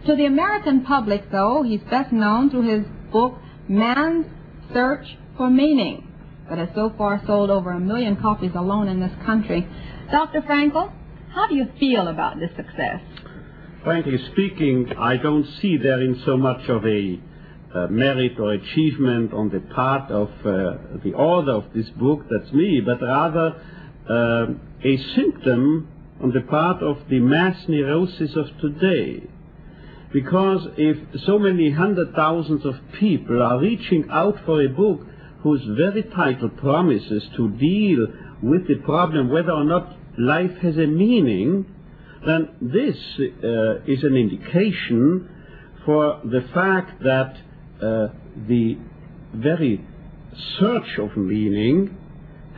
To the American public, though, he's best known through his book, Man's Search for Meaning, that has so far sold over 1 million copies alone in this country. Dr. Frankl, how do you feel about this success? Frankly speaking, I don't see therein so much of a merit or achievement on the part of the author of this book, that's me, but rather a symptom on the part of the mass neurosis of today. Because if so many hundred thousands of people are reaching out for a book whose very title promises to deal with the problem whether or not life has a meaning, then this is an indication for the fact that the very search of meaning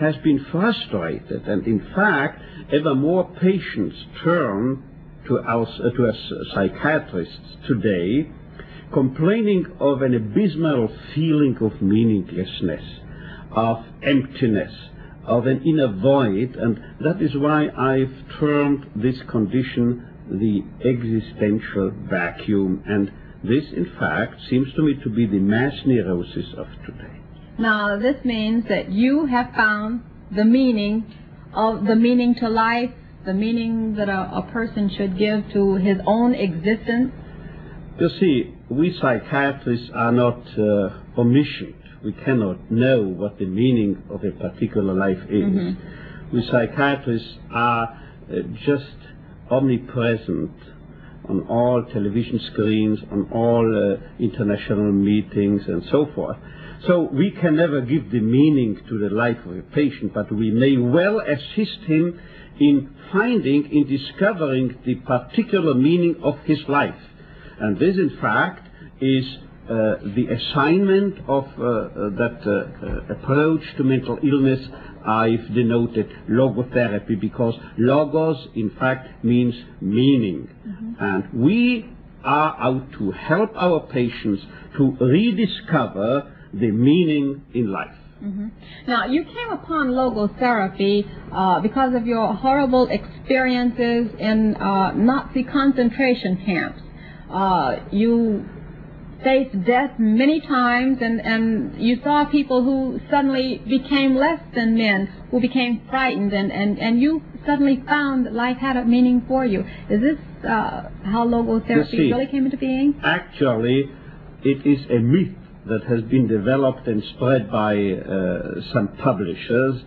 has been frustrated, and in fact ever more patients turn to us psychiatrists today complaining of an abysmal feeling of meaninglessness, of emptiness, of an inner void, and that is why I've termed this condition the existential vacuum, and this in fact seems to me to be the mass neurosis of today. Now this means that you have found the meaning to life, the meaning that a person should give to his own existence. You see, we psychiatrists are not omniscient. We cannot know what the meaning of a particular life is. Mm-hmm. We psychiatrists are just omnipresent on all television screens, on all international meetings and so forth. So we can never give the meaning to the life of a patient, but we may well assist him in finding, in discovering the particular meaning of his life. And this, in fact, is the assignment of that approach to mental illness I've denoted logotherapy, because logos, in fact, means meaning. Mm-hmm. And we are out to help our patients to rediscover the meaning in life. Mm-hmm. Now, you came upon logotherapy because of your horrible experiences in Nazi concentration camps. You faced death many times, and you saw people who suddenly became less than men, who became frightened, and you suddenly found that life had a meaning for you. Is this how logotherapy really came into being? Actually, it is a myth that has been developed and spread by some publishers,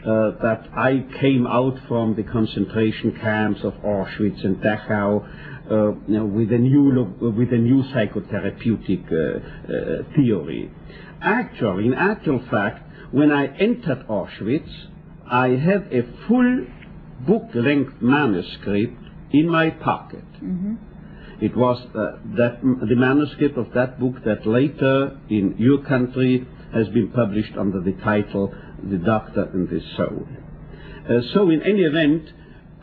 that I came out from the concentration camps of Auschwitz and Dachau with a new psychotherapeutic theory. Actually, in actual fact, when I entered Auschwitz, I had a full book-length manuscript in my pocket. Mm-hmm. It was the manuscript of that book that later in your country has been published under the title The Doctor and the Soul. So in any event,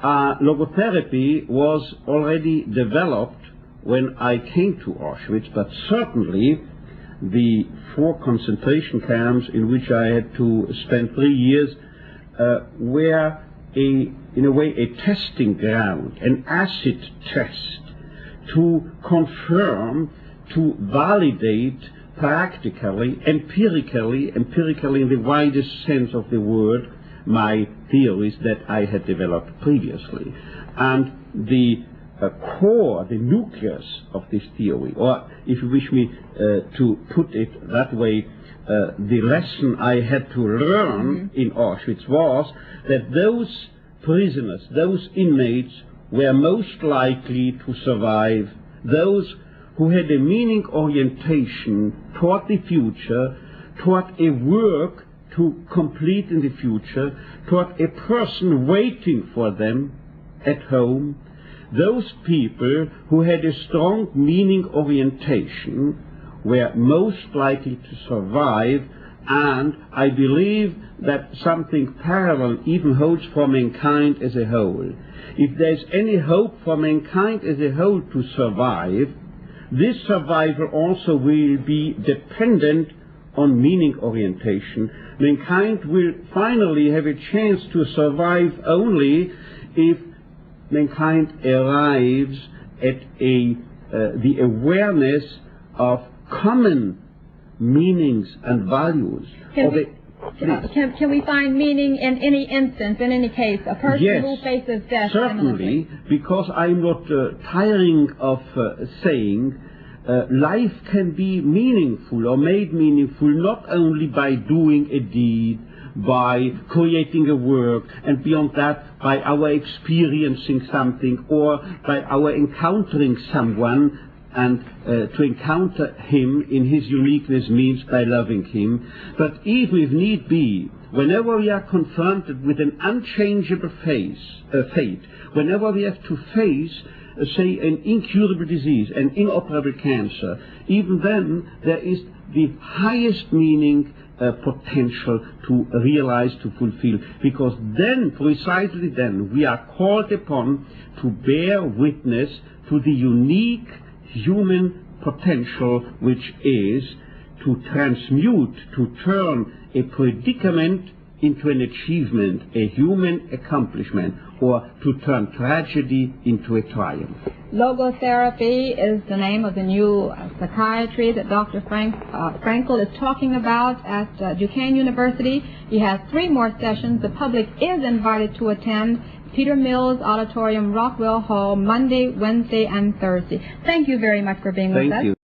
logotherapy was already developed when I came to Auschwitz, but certainly the 4 concentration camps in which I had to spend 3 years were in a way a testing ground, an acid test, to confirm, to validate practically, empirically in the widest sense of the word, my theories that I had developed previously. And the core, the nucleus of this theory, or if you wish me to put it that way, the lesson I had to learn in Auschwitz was that those prisoners, those inmates, were most likely to survive, those who had a meaning orientation toward the future, toward a work to complete in the future, toward a person waiting for them at home. Those people who had a strong meaning orientation were most likely to survive, and I believe that something parallel even holds for mankind as a whole. If there's any hope for mankind as a whole to survive, this survival also will be dependent on meaning orientation. Mankind will finally have a chance to survive only if mankind arrives at a the awareness of common meanings and values. Can we find meaning in any instance, in any case, a person yes, who faces death? Certainly, because I'm not tiring of saying life can be meaningful or made meaningful not only by doing a deed, by creating a work, and beyond that by our experiencing something or by our encountering someone, and to encounter him in his uniqueness means by loving him. But even if need be, whenever we are confronted with an unchangeable fate, whenever we have to face, say, an incurable disease, an inoperable cancer, even then there is the highest meaning potential to realize, to fulfill, because then, precisely then, we are called upon to bear witness to the unique human potential, which is to transmute, to turn a predicament into an achievement, a human accomplishment, or to turn tragedy into a triumph. Logotherapy is the name of the new psychiatry that Dr. Frankl is talking about at Duquesne University. He has 3 more sessions. The public is invited to attend. Peter Mills Auditorium, Rockwell Hall, Monday, Wednesday, and Thursday. Thank you very much for being with us. Thank you.